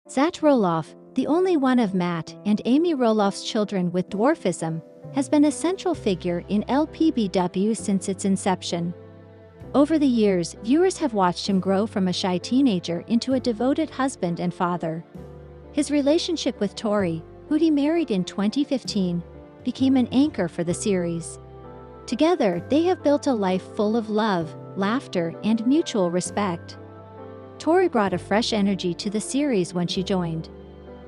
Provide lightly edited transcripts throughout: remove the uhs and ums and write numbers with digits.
Zach Roloff, the only one of Matt and Amy Roloff's children with dwarfism, has been a central figure in LPBW since its inception. Over the years, viewers have watched him grow from a shy teenager into a devoted husband and father. His relationship with Tori, who he married in 2015, became an anchor for the series. Together, they have built a life full of love, laughter, and mutual respect. Tori brought a fresh energy to the series when she joined.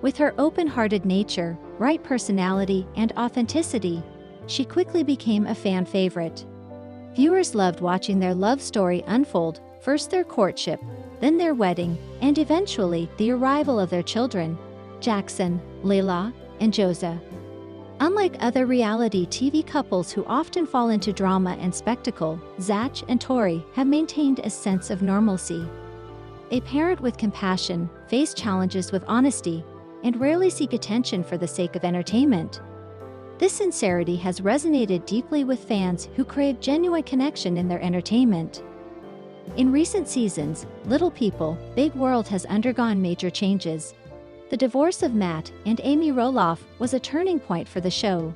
With her open-hearted nature, bright personality, and authenticity, she quickly became a fan favorite. Viewers loved watching their love story unfold, first their courtship, then their wedding, and eventually the arrival of their children, Jackson, Layla, and Joza. Unlike other reality TV couples who often fall into drama and spectacle, Zach and Tori have maintained a sense of normalcy. A parent with compassion, face challenges with honesty, and rarely seek attention for the sake of entertainment. This sincerity has resonated deeply with fans who crave genuine connection in their entertainment. In recent seasons, Little People, Big World has undergone major changes. The divorce of Matt and Amy Roloff was a turning point for the show,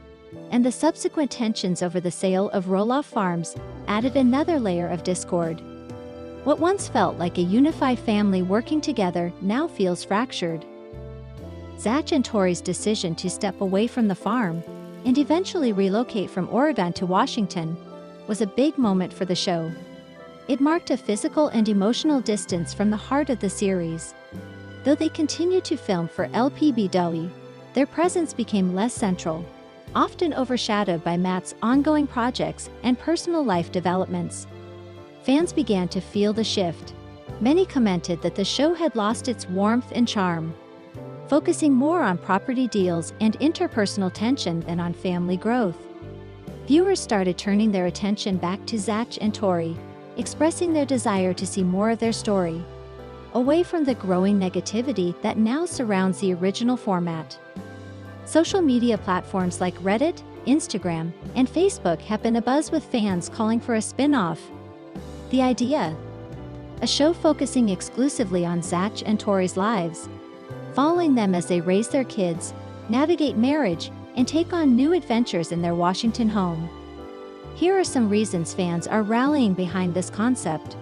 and the subsequent tensions over the sale of Roloff Farms added another layer of discord. What once felt like a unified family working together now feels fractured. Zach and Tori's decision to step away from the farm and eventually relocate from Oregon to Washington was a big moment for the show. It marked a physical and emotional distance from the heart of the series. Though they continued to film for LPBW, their presence became less central, often overshadowed by Matt's ongoing projects and personal life developments. Fans began to feel the shift. Many commented that the show had lost its warmth and charm, focusing more on property deals and interpersonal tension than on family growth. Viewers started turning their attention back to Zach and Tori, expressing their desire to see more of their story, away from the growing negativity that now surrounds the original format. Social media platforms like Reddit, Instagram, and Facebook have been abuzz with fans calling for a spin-off. The idea? A show focusing exclusively on Zach and Tori's lives, following them as they raise their kids, navigate marriage, and take on new adventures in their Washington home. Here are some reasons fans are rallying behind this concept.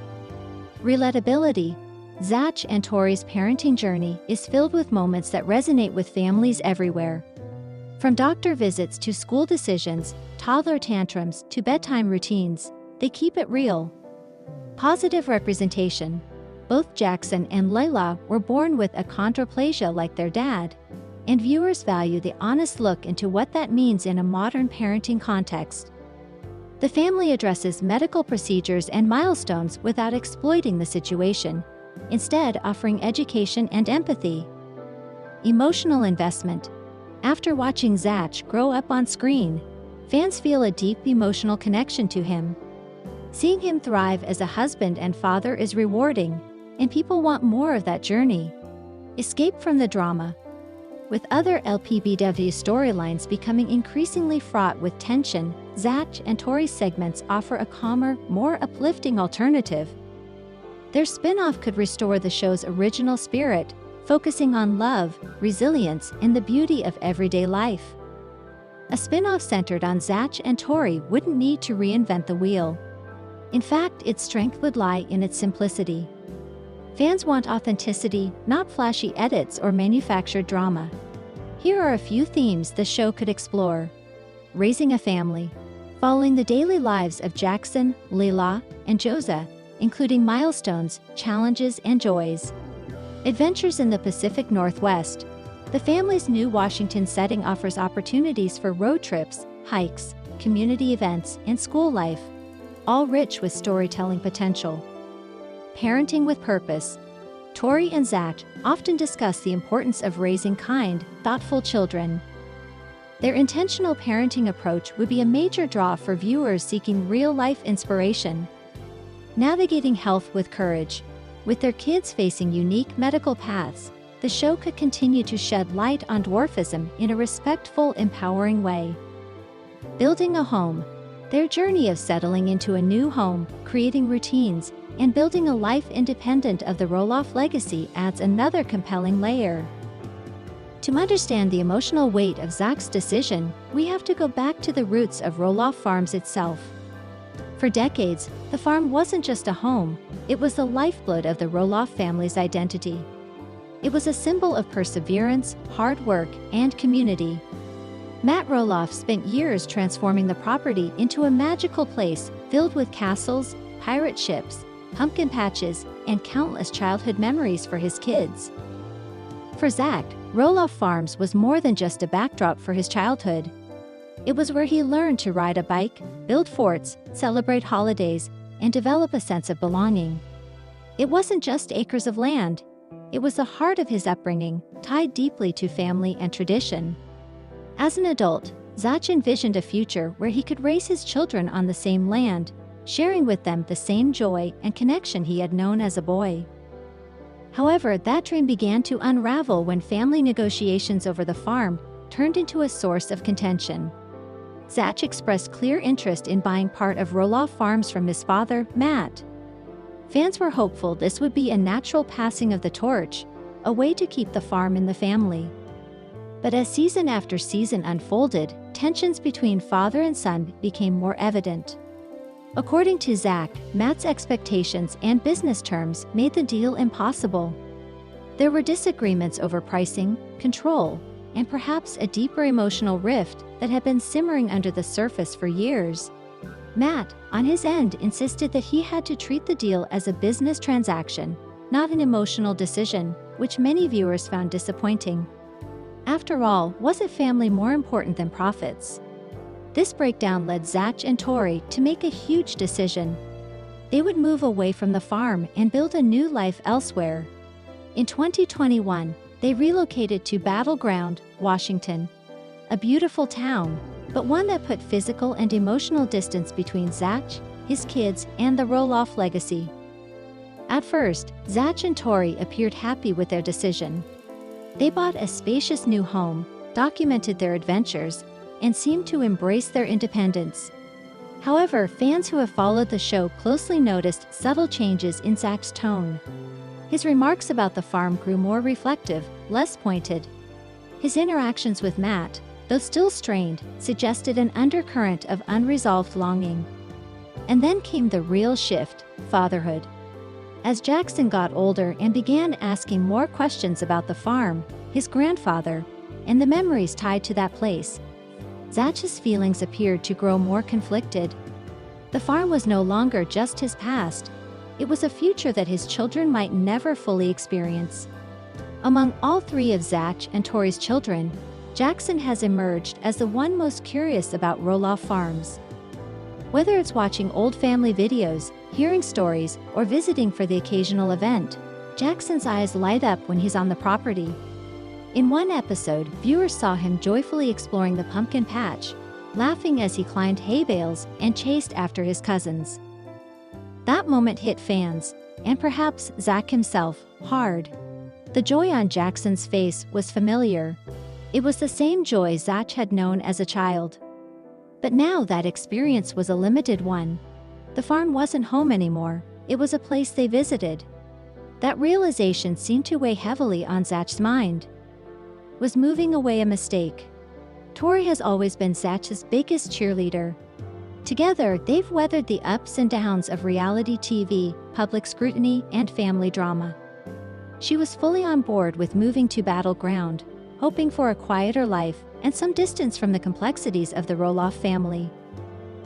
Relatability. Zach and Tori's parenting journey is filled with moments that resonate with families everywhere. From doctor visits to school decisions, toddler tantrums to bedtime routines, they keep it real. Positive representation. Both Jackson and Layla were born with achondroplasia like their dad, and viewers value the honest look into what that means in a modern parenting context. The family addresses medical procedures and milestones without exploiting the situation, instead offering education and empathy. Emotional investment. After watching Zach grow up on screen, fans feel a deep emotional connection to him. Seeing him thrive as a husband and father is rewarding, and people want more of that journey. Escape from the drama. With other LPBW storylines becoming increasingly fraught with tension, Zach and Tori's segments offer a calmer, more uplifting alternative. Their spin-off could restore the show's original spirit, focusing on love, resilience, and the beauty of everyday life. A spin-off centered on Zach and Tori wouldn't need to reinvent the wheel. In fact, its strength would lie in its simplicity. Fans want authenticity, not flashy edits or manufactured drama. Here are a few themes the show could explore. Raising a family. Following the daily lives of Jackson, Layla, and Joza, including milestones, challenges, and joys. Adventures in the Pacific Northwest. The family's new Washington setting offers opportunities for road trips, hikes, community events, and school life, all rich with storytelling potential. Parenting with purpose. Tori and Zach often discuss the importance of raising kind, thoughtful children. Their intentional parenting approach would be a major draw for viewers seeking real-life inspiration. Navigating health with courage. With their kids facing unique medical paths, the show could continue to shed light on dwarfism in a respectful, empowering way. Building a home. Their journey of settling into a new home, creating routines, and building a life independent of the Roloff legacy adds another compelling layer. To understand the emotional weight of Zach's decision, we have to go back to the roots of Roloff Farms itself. For decades, the farm wasn't just a home, it was the lifeblood of the Roloff family's identity. It was a symbol of perseverance, hard work, and community. Matt Roloff spent years transforming the property into a magical place filled with castles, pirate ships, pumpkin patches, and countless childhood memories for his kids. For Zach, Roloff Farms was more than just a backdrop for his childhood. It was where he learned to ride a bike, build forts, celebrate holidays, and develop a sense of belonging. It wasn't just acres of land. It was the heart of his upbringing, tied deeply to family and tradition. As an adult, Zach envisioned a future where he could raise his children on the same land, sharing with them the same joy and connection he had known as a boy. However, that dream began to unravel when family negotiations over the farm turned into a source of contention. Zach expressed clear interest in buying part of Roloff Farms from his father, Matt. Fans were hopeful this would be a natural passing of the torch, a way to keep the farm in the family. But as season after season unfolded, tensions between father and son became more evident. According to Zach, Matt's expectations and business terms made the deal impossible. There were disagreements over pricing, control, and perhaps a deeper emotional rift that had been simmering under the surface for years. Matt, on his end, insisted that he had to treat the deal as a business transaction, not an emotional decision, which many viewers found disappointing. After all, wasn't family more important than profits? This breakdown led Zach and Tori to make a huge decision. They would move away from the farm and build a new life elsewhere. In 2021, they relocated to Battleground, Washington. A beautiful town, but one that put physical and emotional distance between Zach, his kids, and the Roloff legacy. At first, Zach and Tori appeared happy with their decision. They bought a spacious new home, documented their adventures, and seemed to embrace their independence. However, fans who have followed the show closely noticed subtle changes in Zach's tone. His remarks about the farm grew more reflective, less pointed. His interactions with Matt, though still strained, suggested an undercurrent of unresolved longing. And then came the real shift: fatherhood. As Jackson got older and began asking more questions about the farm, his grandfather, and the memories tied to that place, Zach's feelings appeared to grow more conflicted. The farm was no longer just his past. It was a future that his children might never fully experience. Among all three of Zach and Tori's children, Jackson has emerged as the one most curious about Roloff Farms. Whether it's watching old family videos, hearing stories, or visiting for the occasional event, Jackson's eyes light up when he's on the property. In one episode, viewers saw him joyfully exploring the pumpkin patch, laughing as he climbed hay bales and chased after his cousins. That moment hit fans, and perhaps Zach himself, hard. The joy on Jackson's face was familiar. It was the same joy Zach had known as a child. But now that experience was a limited one. The farm wasn't home anymore, it was a place they visited. That realization seemed to weigh heavily on Zach's mind. Was moving away a mistake? Tori has always been Zach's biggest cheerleader. Together, they've weathered the ups and downs of reality TV, public scrutiny, and family drama. She was fully on board with moving to Battleground, hoping for a quieter life and some distance from the complexities of the Roloff family.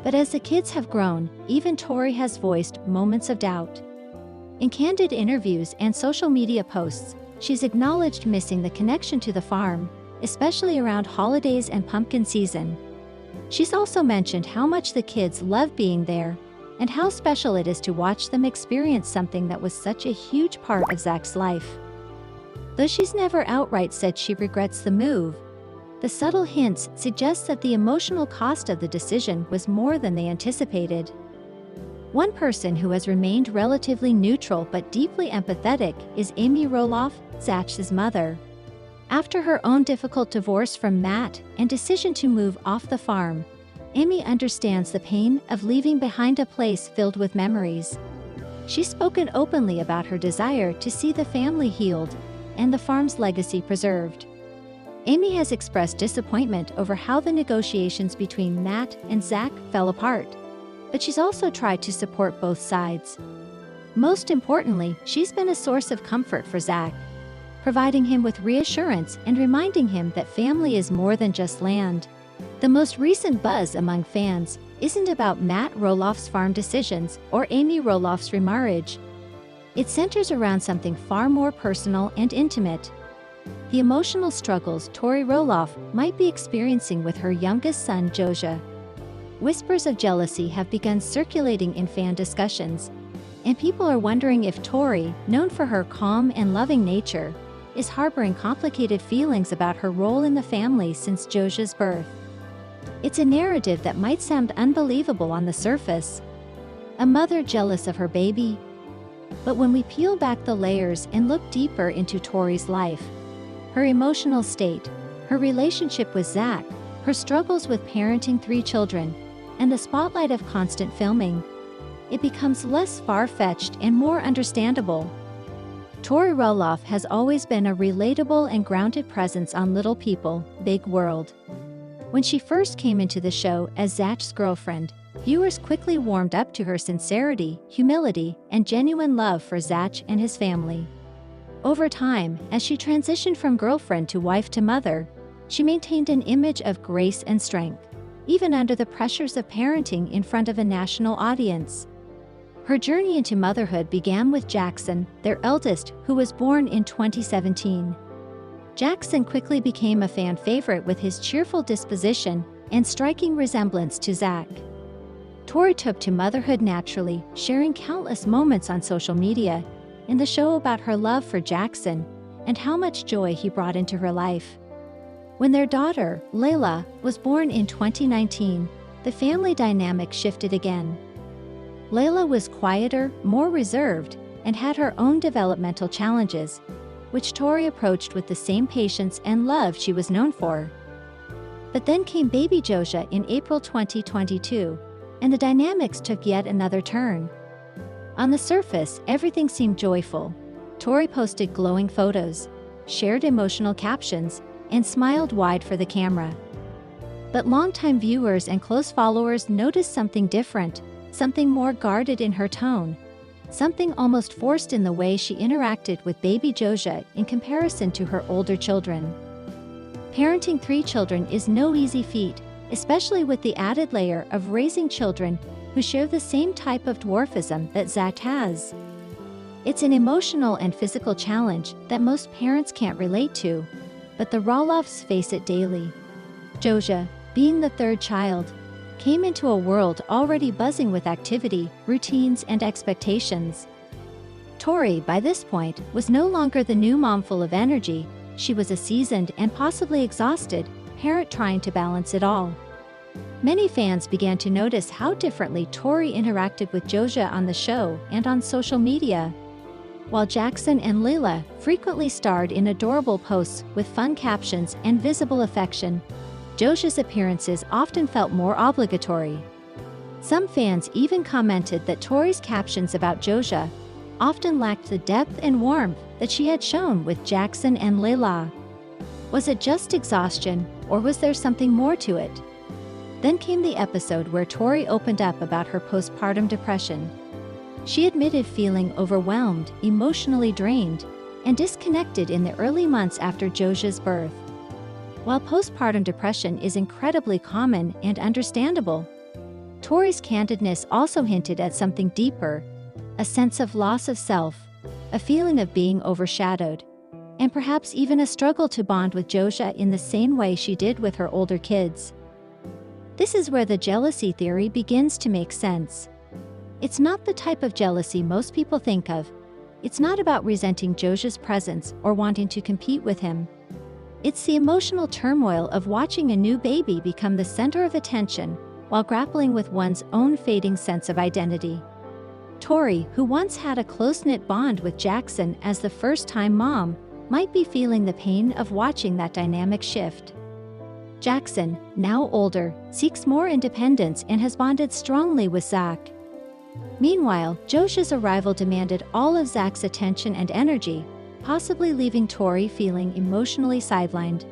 But as the kids have grown, even Tori has voiced moments of doubt. In candid interviews and social media posts, she's acknowledged missing the connection to the farm, especially around holidays and pumpkin season. She's also mentioned how much the kids love being there, and how special it is to watch them experience something that was such a huge part of Zach's life. Though she's never outright said she regrets the move, the subtle hints suggest that the emotional cost of the decision was more than they anticipated. One person who has remained relatively neutral but deeply empathetic is Amy Roloff, Zach's mother. After her own difficult divorce from Matt and decision to move off the farm, Amy understands the pain of leaving behind a place filled with memories. she's spoken openly about her desire to see the family healed and the farm's legacy preserved. Amy has expressed disappointment over how the negotiations between Matt and Zach fell apart, but she's also tried to support both sides. Most importantly, she's been a source of comfort for Zach, providing him with reassurance and reminding him that family is more than just land. The most recent buzz among fans isn't about Matt Roloff's farm decisions or Amy Roloff's remarriage. It centers around something far more personal and intimate: the emotional struggles Tori Roloff might be experiencing with her youngest son, Josia. Whispers of jealousy have begun circulating in fan discussions, and people are wondering if Tori, known for her calm and loving nature, is harboring complicated feelings about her role in the family since Josia's birth. It's a narrative that might sound unbelievable on the surface. A mother jealous of her baby? But when we peel back the layers and look deeper into Tori's life, her emotional state, her relationship with Zach, her struggles with parenting 3 children, and the spotlight of constant filming, it becomes less far-fetched and more understandable. Tori Roloff has always been a relatable and grounded presence on Little People, Big World. When she first came into the show as Zach's girlfriend, viewers quickly warmed up to her sincerity, humility, and genuine love for Zach and his family. Over time, as she transitioned from girlfriend to wife to mother, she maintained an image of grace and strength, even under the pressures of parenting in front of a national audience. Her journey into motherhood began with Jackson, their eldest, who was born in 2017. Jackson quickly became a fan favorite with his cheerful disposition and striking resemblance to Zach. Tori took to motherhood naturally, sharing countless moments on social media in the show about her love for Jackson and how much joy he brought into her life. When their daughter, Layla, was born in 2019, the family dynamic shifted again. Layla was quieter, more reserved, and had her own developmental challenges, which Tori approached with the same patience and love she was known for. But then came baby Josia in April 2022, and the dynamics took yet another turn. On the surface, everything seemed joyful. Tori posted glowing photos, shared emotional captions, and smiled wide for the camera. But longtime viewers and close followers noticed something different, something more guarded in her tone, something almost forced in the way she interacted with baby Josia in comparison to her older children. Parenting 3 children is no easy feat, especially with the added layer of raising children who share the same type of dwarfism that Zach has. It's an emotional and physical challenge that most parents can't relate to, but the Roloffs face it daily. Josia, being the 3rd child, came into a world already buzzing with activity, routines, and expectations. Tori, by this point, was no longer the new mom full of energy. She was a seasoned and possibly exhausted parent trying to balance it all. Many fans began to notice how differently Tori interacted with Josia on the show and on social media. While Jackson and Layla frequently starred in adorable posts with fun captions and visible affection, Josia's appearances often felt more obligatory. Some fans even commented that Tori's captions about Josia often lacked the depth and warmth that she had shown with Jackson and Layla. Was it just exhaustion, or was there something more to it? Then came the episode where Tori opened up about her postpartum depression. She admitted feeling overwhelmed, emotionally drained, and disconnected in the early months after Josia's birth. While postpartum depression is incredibly common and understandable, Tori's candidness also hinted at something deeper: a sense of loss of self, a feeling of being overshadowed, and perhaps even a struggle to bond with Josia in the same way she did with her older kids. This is where the jealousy theory begins to make sense. It's not the type of jealousy most people think of. It's not about resenting Josia's presence or wanting to compete with him. It's the emotional turmoil of watching a new baby become the center of attention while grappling with one's own fading sense of identity. Tori, who once had a close-knit bond with Jackson as the first-time mom, might be feeling the pain of watching that dynamic shift. Jackson, now older, seeks more independence and has bonded strongly with Zach. Meanwhile, Josia's arrival demanded all of Zach's attention and energy, possibly leaving Tori feeling emotionally sidelined.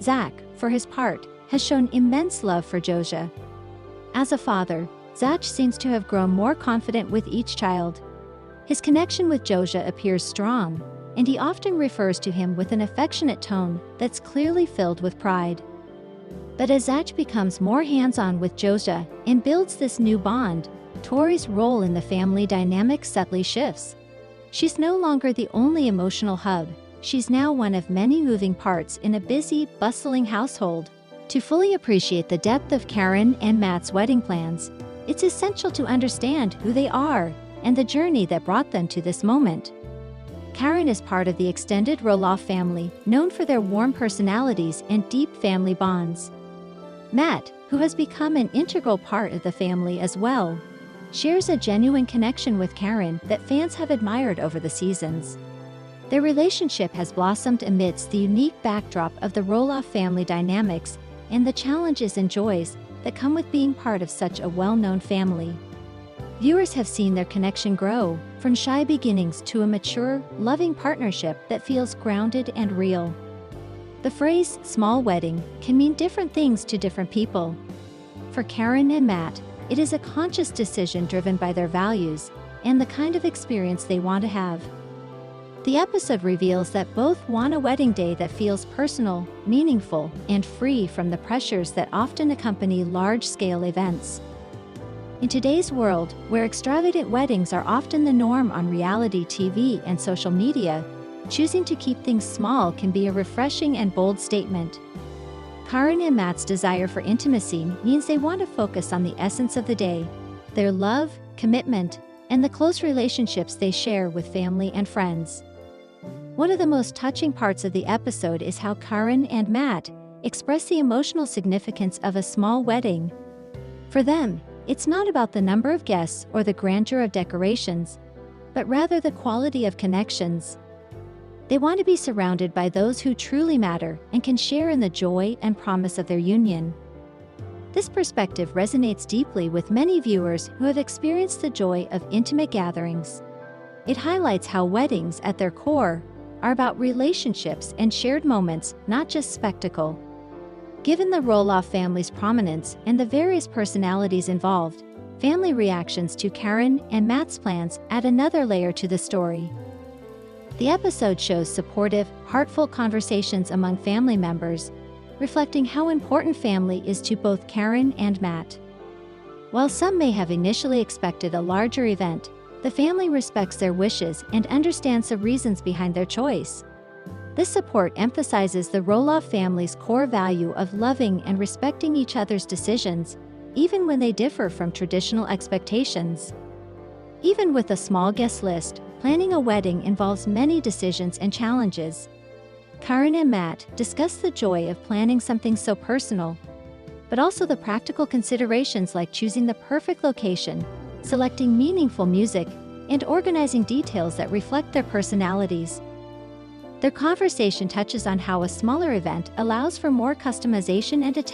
Zach, for his part, has shown immense love for Josia. As a father, Zach seems to have grown more confident with each child. His connection with Josia appears strong, and he often refers to him with an affectionate tone that's clearly filled with pride. But as Zach becomes more hands-on with Josia and builds this new bond, Tori's role in the family dynamic subtly shifts. She's no longer the only emotional hub, she's now one of many moving parts in a busy, bustling household. To fully appreciate the depth of Karen and Matt's wedding plans, it's essential to understand who they are and the journey that brought them to this moment. Karen is part of the extended Roloff family, known for their warm personalities and deep family bonds. Matt, who has become an integral part of the family as well, shares a genuine connection with Karen that fans have admired over the seasons. Their relationship has blossomed amidst the unique backdrop of the Roloff family dynamics and the challenges and joys that come with being part of such a well-known family. Viewers have seen their connection grow, from shy beginnings to a mature, loving partnership that feels grounded and real. The phrase "small wedding" can mean different things to different people. For Karen and Matt, it is a conscious decision driven by their values and the kind of experience they want to have. The episode reveals that both want a wedding day that feels personal, meaningful, and free from the pressures that often accompany large-scale events. In today's world, where extravagant weddings are often the norm on reality TV and social media, choosing to keep things small can be a refreshing and bold statement. Karen and Matt's desire for intimacy means they want to focus on the essence of the day: their love, commitment, and the close relationships they share with family and friends. One of the most touching parts of the episode is how Karen and Matt express the emotional significance of a small wedding. For them, it's not about the number of guests or the grandeur of decorations, but rather the quality of connections. They want to be surrounded by those who truly matter and can share in the joy and promise of their union. This perspective resonates deeply with many viewers who have experienced the joy of intimate gatherings. It highlights how weddings, at their core, are about relationships and shared moments, not just spectacle. Given the Roloff family's prominence and the various personalities involved, family reactions to Karen and Matt's plans add another layer to the story. The episode shows supportive, heartfelt conversations among family members, reflecting how important family is to both Karen and Matt. While some may have initially expected a larger event, the family respects their wishes and understands the reasons behind their choice. This support emphasizes the Roloff family's core value of loving and respecting each other's decisions, even when they differ from traditional expectations. Even with a small guest list, planning a wedding involves many decisions and challenges. Karen and Matt discuss the joy of planning something so personal, but also the practical considerations like choosing the perfect location, selecting meaningful music, and organizing details that reflect their personalities. Their conversation touches on how a smaller event allows for more customization and attention